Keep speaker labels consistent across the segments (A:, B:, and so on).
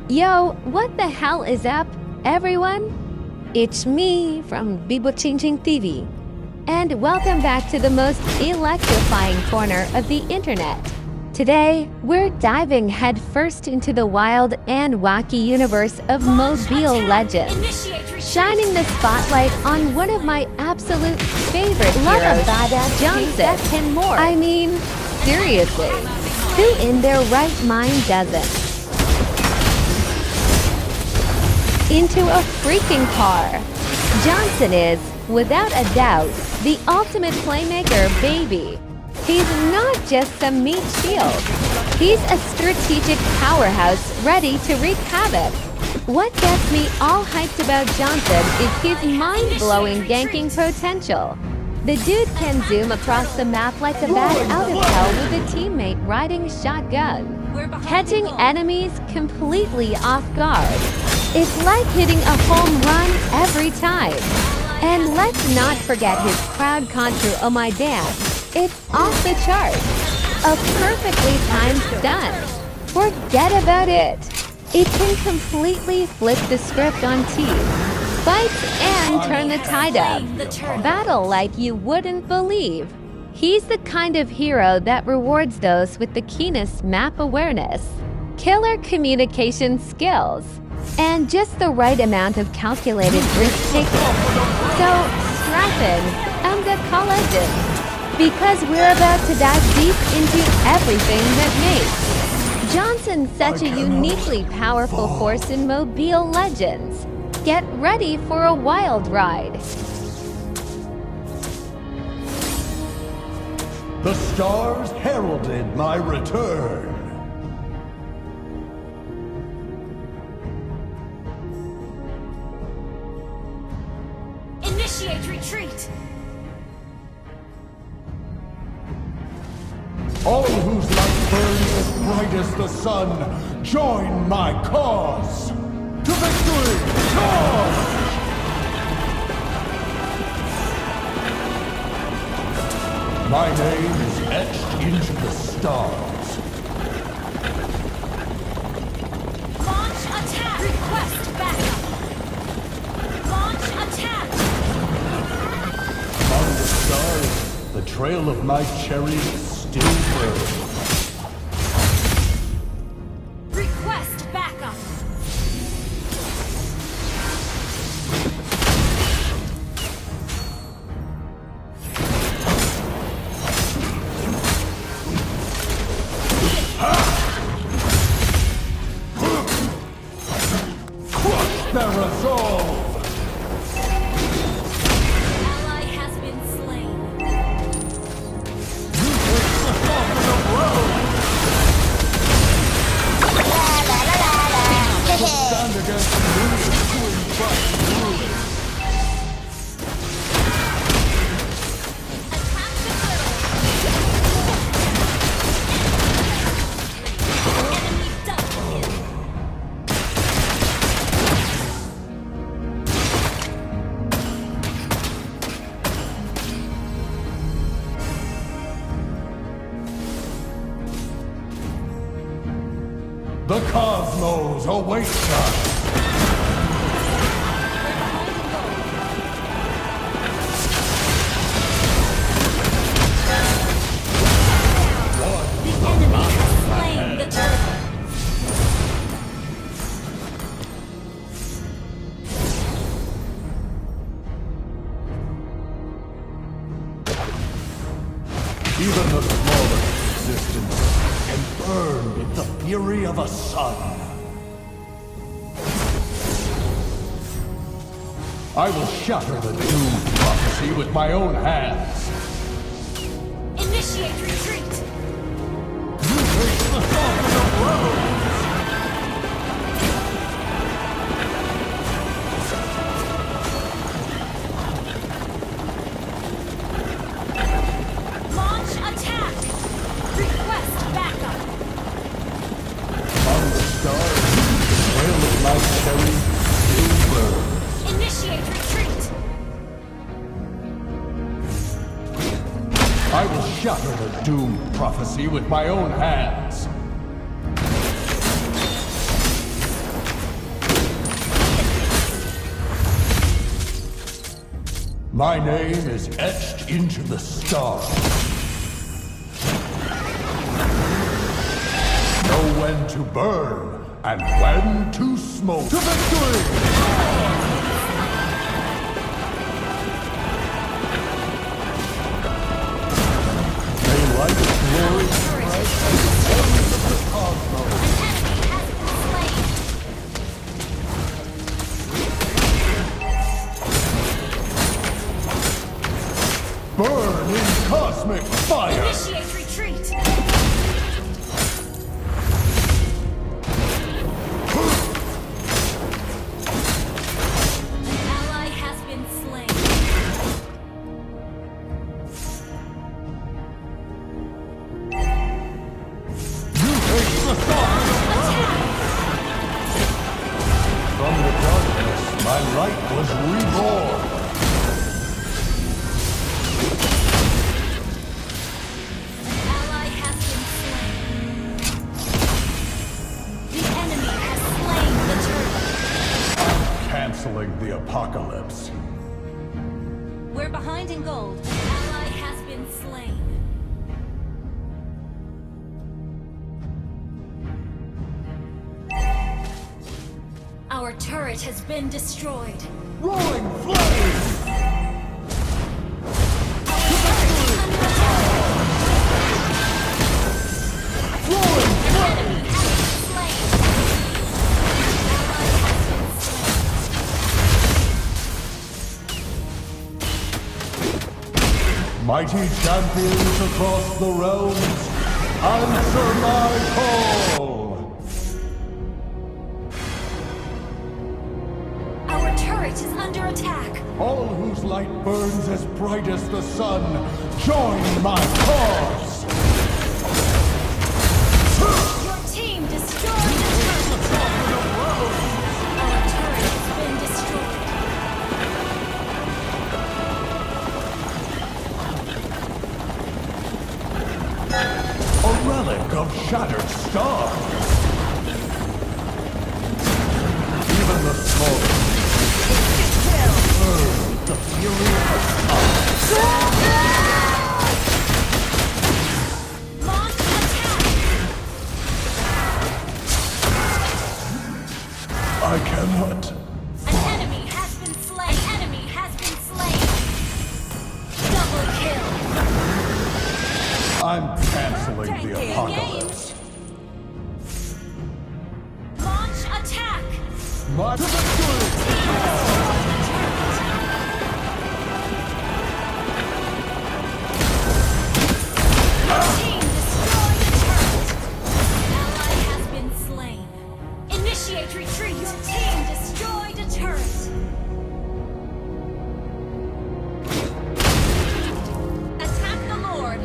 A: Yo, what the hell is up, everyone? It's me from Bibo Changing TV, and welcome back to the most electrifying corner of the internet. Today, we're diving headfirst into the wild and wacky universe of Mobile Legends, shining the spotlight on one of my absolute favorite heroes, Johnson. I mean, seriously, who in their right mind doesn't? Into a freaking car. Johnson is, without a doubt, the ultimate playmaker, baby. He's not just some meat shield. He's a strategic powerhouse ready to wreak havoc. What gets me all hyped about Johnson is his mind-blowing ganking potential. The dude can zoom across the map like a bat out of hell with a teammate riding shotgun, catching enemies completely off guard. It's like hitting a home run every time. And let's not forget his crowd control. Oh my damn, it's off the charts. A perfectly timed stun. Forget about it. It can completely flip the script on teams, fights, and turn the tide up. Battle like you wouldn't believe. He's the kind of hero that rewards those with the keenest map awareness, killer communication skills, and just the right amount of calculated risk-taking. So, strap in, I'm the legend, because we're about to dive deep into everything that makes Johnson such a uniquely powerful force in Mobile Legends. Get ready for a wild ride.
B: The stars heralded my return.
C: Initiate retreat!
B: All whose light burns as bright as the sun, join my cause! To victory! Charge! My name is etched into the stars.
C: Launch attack! Request backup! Launch attack!
B: On the stars, the trail of my cherries still burns.
C: Request backup!
B: Crush their resolve!
C: Ally has been slain.
B: Stand against me is doing but ruin.
C: Attack the turtle! Enemy double kill!
B: The cosmos awaits us!
C: The enemy has slain the turtle!
B: Even the smallest existence can burn with the fury of a sun. I will shatter the doomed prophecy with my own hands.
C: Initiate retreat!
B: You face the soften of rose!
C: Launch attack! Request backup!
B: On the stars, the trail of my cherry still burns.
C: Initiate retreat!
B: I will shatter the doomed prophecy with my own hands. My name is etched into the stars. Know when to burn and when to smoke. To victory! May light glory spread to the ends of the cosmos. Burn in cosmic fire!
C: Initiate retreat! An ally has been slain.
B: You face the sun! From the darkness, my light was reborn. Canceling the apocalypse.
C: We're behind in gold. An ally has been slain. Our turret has been destroyed.
B: Roaring flame! Roaring flame! Mighty champions across the realms, answer my call!
C: Our turret is under attack.
B: All whose light burns as bright as the sun, join my cause!
C: Your team destroyed the turret. Our turret has been destroyed.
B: A relic of shattered stars! Even the smallest burn the fury of
C: Launch attack.
B: I cannot.
C: An enemy has been slain. An enemy has been slain. Double kill.
B: I'm canceling the apocalypse.
C: Launch attack.
B: My to victory!
C: Team destroy the turret. Ally has been slain. Initiate retreat. Your team destroyed a turret. Attack the Lord.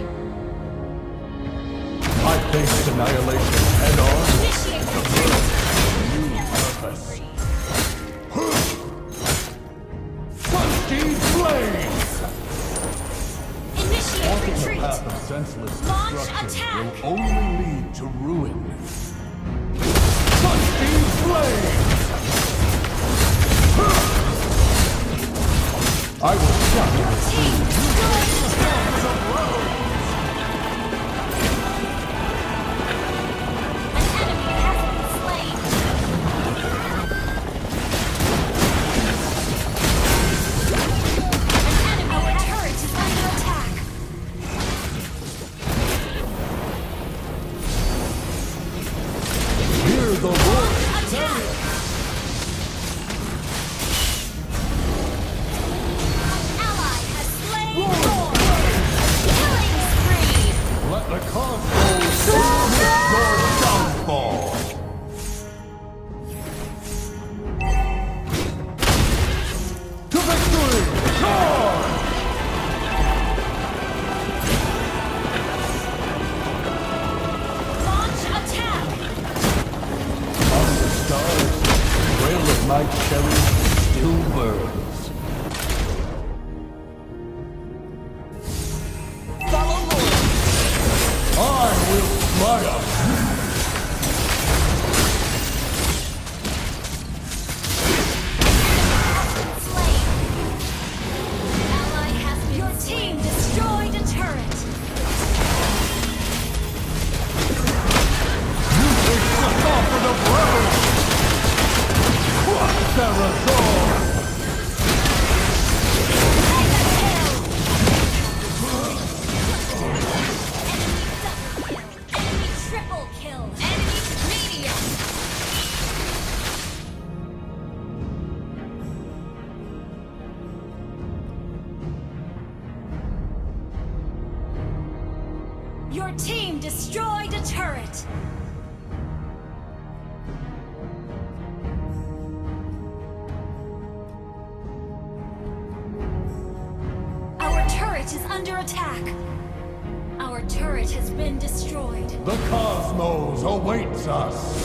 B: I faced annihilation head on.
C: Initiate retreat.
B: Purpose. Sunsteed Blaze!
C: Initiate
B: Walking the
C: retreat.
B: path of senseless
C: Launch
B: destruction
C: attack.
B: will only lead to ruin. Sunsteed Blaze! I will shatter
C: Your team destroyed the turret.
B: the road!
C: An enemy has been slain. Our turret is under attack.
B: Hear the roar!
C: Attack! Ally has slain Lord. Killing spree.
B: Let the cosmos witness your downfall! To victory! Charge!
C: Launch attack.
B: On the stars, the trail of my cherry still burns.
C: Follow Lord.
B: I will triumph!
C: Slain. Your team destroyed a turret. Our turret is under attack. Our turret has been destroyed.
B: The cosmos awaits us.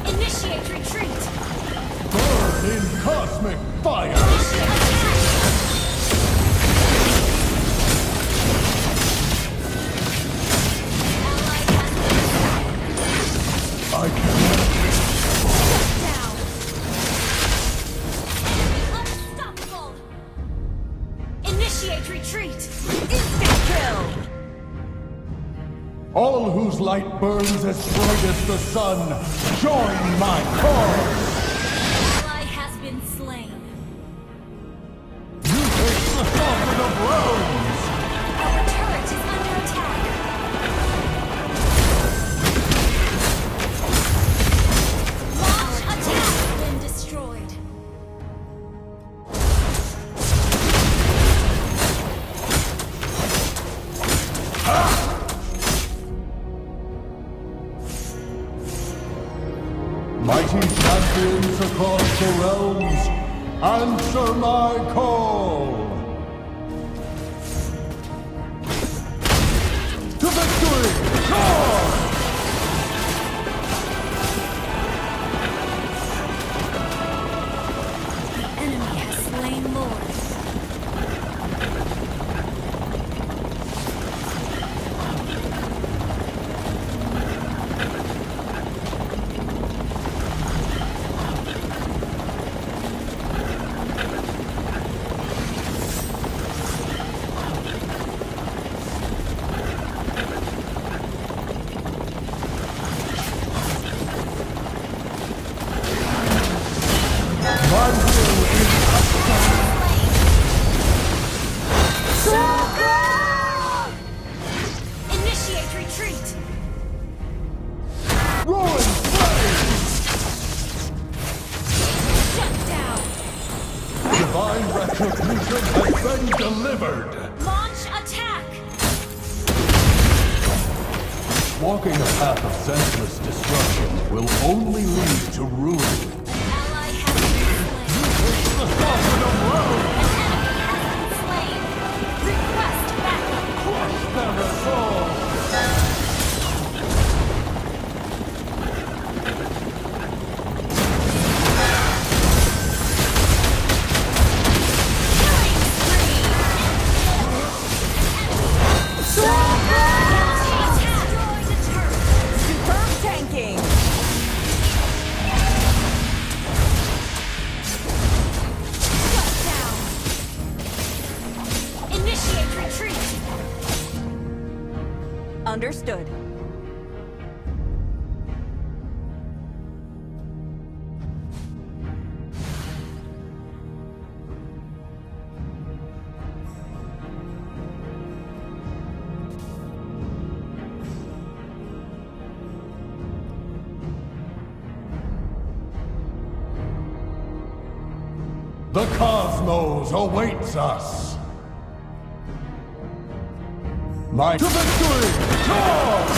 C: Initiate retreat.
B: Burn in cosmic fire. I cannot.
C: Down. Unstoppable. Initiate retreat.
A: Instant kill!
B: All whose light burns as bright as the sun, join my cause!
C: Ally has been slain.
B: You take the sovereign of realms!
C: Our turret is under attack. Launch attack has been destroyed.
B: Mighty champions across the realms, answer my call! To victory! Charge!
C: The enemy has slain Lord.
B: My will is
C: Initiate retreat.
B: roaring flames!
C: Shut down.
B: Divine retribution has been delivered!
C: Launch attack.
B: Walking a path of senseless destruction will only lead to ruin.
C: Ally has been slain.
B: The sovereign of realms!
C: Enemy has been slain. Request backup.
B: Crush their assault!
C: Killing spree. Destroy the turret.
A: Superb tanking!
C: Shut down. Initiate retreat.
A: Understood.
B: The cosmos awaits us! My to victory! Charge!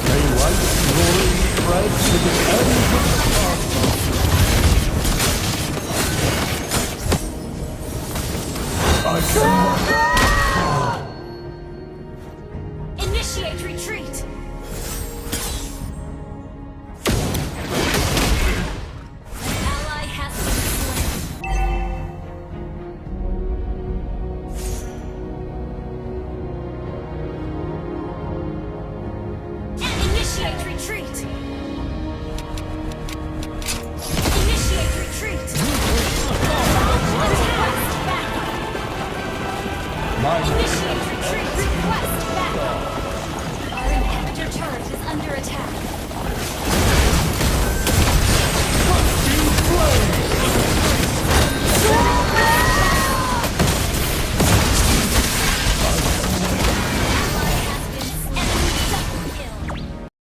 B: May light's glory spread to the ends of the cosmos! I can